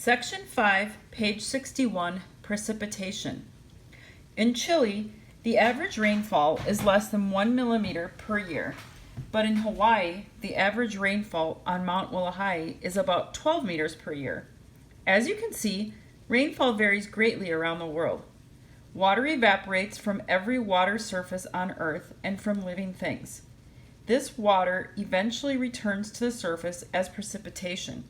Section 5, page 61, Precipitation. In Chile, the average rainfall is less than 1 millimeter per year, but in Hawaii, the average rainfall on Mount Wilahai is about 12 meters per year. As you can see, rainfall varies greatly around the world. Water evaporates from every water surface on Earth and from living things. This water eventually returns to the surface as precipitation.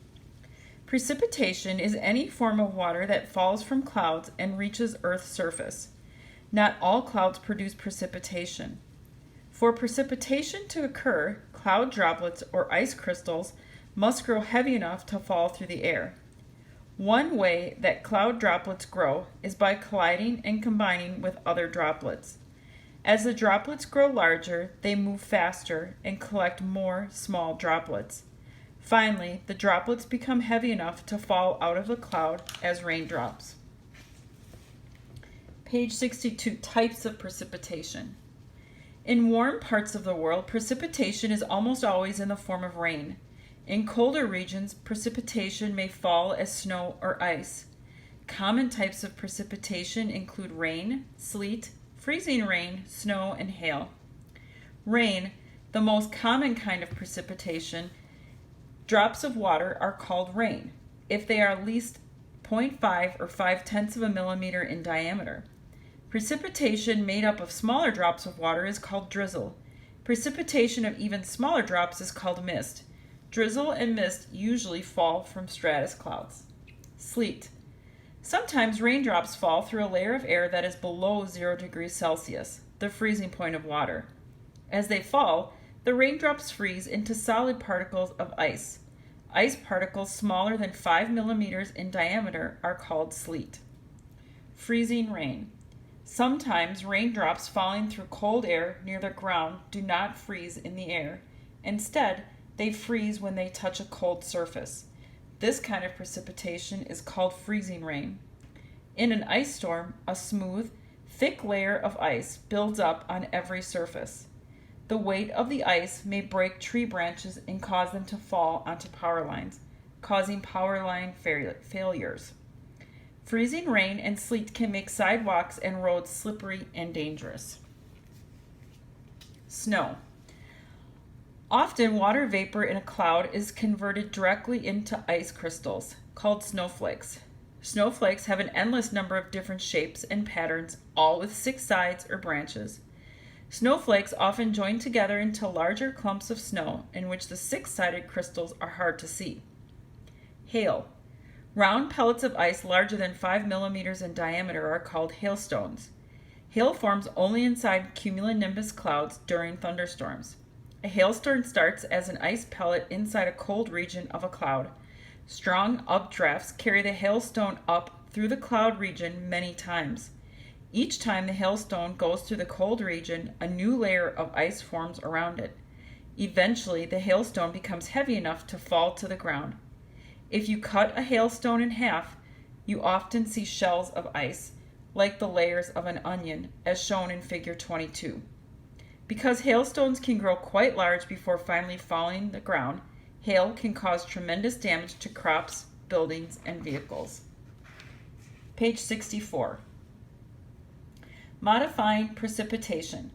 Precipitation is any form of water that falls from clouds and reaches Earth's surface. Not all clouds produce precipitation. For precipitation to occur, cloud droplets or ice crystals must grow heavy enough to fall through the air. One way that cloud droplets grow is by colliding and combining with other droplets. As the droplets grow larger, they move faster and collect more small droplets. Finally, the droplets become heavy enough to fall out of the cloud as raindrops. Page 62, types of precipitation. In warm parts of the world, precipitation is almost always in the form of rain. In colder regions, precipitation may fall as snow or ice. Common types of precipitation include rain, sleet, freezing rain, snow, and hail. Rain, the most common kind of precipitation, drops of water are called rain if they are at least 0.5 or 0.5 of a millimeter in diameter. Precipitation made up of smaller drops of water is called drizzle. Precipitation of even smaller drops is called mist. Drizzle and mist usually fall from stratus clouds. Sleet. Sometimes raindrops fall through a layer of air that is below 0 degrees Celsius, the freezing point of water. As they fall, the raindrops freeze into solid particles of ice. Ice particles smaller than 5 millimeters in diameter are called sleet. Freezing rain. Sometimes raindrops falling through cold air near the ground do not freeze in the air. Instead, they freeze when they touch a cold surface. This kind of precipitation is called freezing rain. In an ice storm, a smooth, thick layer of ice builds up on every surface. The weight of the ice may break tree branches and cause them to fall onto power lines, causing power line failures. Freezing rain and sleet can make sidewalks and roads slippery and dangerous. Snow. Often water vapor in a cloud is converted directly into ice crystals, called snowflakes. Snowflakes have an endless number of different shapes and patterns, all with 6 sides or branches. Snowflakes often join together into larger clumps of snow in which the 6-sided crystals are hard to see. Hail. Round pellets of ice larger than 5 millimeters in diameter are called hailstones. Hail forms only inside cumulonimbus clouds during thunderstorms. A hailstone starts as an ice pellet inside a cold region of a cloud. Strong updrafts carry the hailstone up through the cloud region many times. Each time the hailstone goes through the cold region, a new layer of ice forms around it. Eventually, the hailstone becomes heavy enough to fall to the ground. If you cut a hailstone in half, you often see shells of ice, like the layers of an onion, as shown in figure 22. Because hailstones can grow quite large before finally falling to the ground, hail can cause tremendous damage to crops, buildings, and vehicles. Page 64. Modifying precipitation.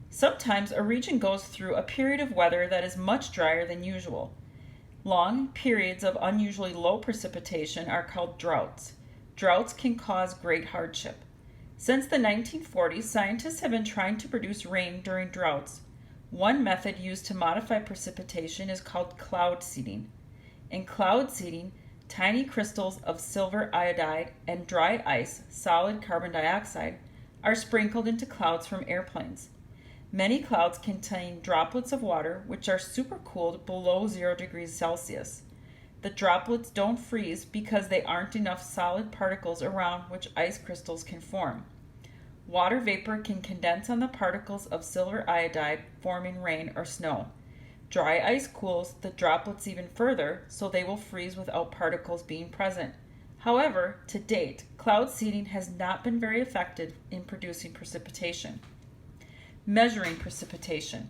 Sometimes a region goes through a period of weather that is much drier than usual. Long periods of unusually low precipitation are called droughts. Droughts can cause great hardship. Since the 1940s, scientists have been trying to produce rain during droughts. One method used to modify precipitation is called cloud seeding. In cloud seeding, tiny crystals of silver iodide and dry ice, solid carbon dioxide, are sprinkled into clouds from airplanes. Many clouds contain droplets of water which are supercooled below 0 degrees Celsius. The droplets don't freeze because there aren't enough solid particles around which ice crystals can form. Water vapor can condense on the particles of silver iodide, forming rain or snow. Dry ice cools the droplets even further, so they will freeze without particles being present. However, to date, cloud seeding has not been very effective in producing precipitation. Measuring precipitation.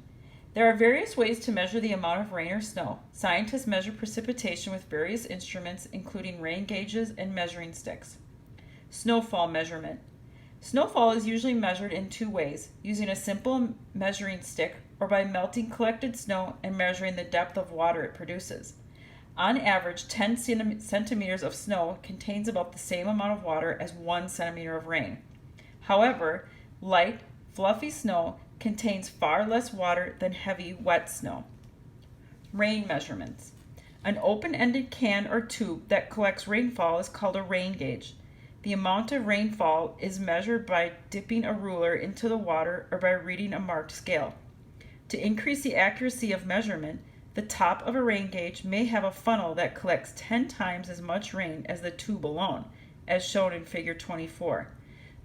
There are various ways to measure the amount of rain or snow. Scientists measure precipitation with various instruments, including rain gauges and measuring sticks. Snowfall measurement. Snowfall is usually measured in two ways, using a simple measuring stick or by melting collected snow and measuring the depth of water it produces. On average, 10 centimeters of snow contains about the same amount of water as 1 centimeter of rain. However, light, fluffy snow contains far less water than heavy, wet snow. Rain measurements. An open-ended can or tube that collects rainfall is called a rain gauge. The amount of rainfall is measured by dipping a ruler into the water or by reading a marked scale. To increase the accuracy of measurement, the top of a rain gauge may have a funnel that collects 10 times as much rain as the tube alone, as shown in Figure 24.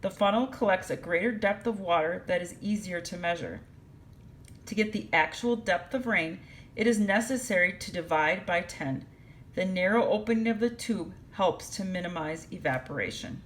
The funnel collects a greater depth of water that is easier to measure. To get the actual depth of rain, it is necessary to divide by 10. The narrow opening of the tube helps to minimize evaporation.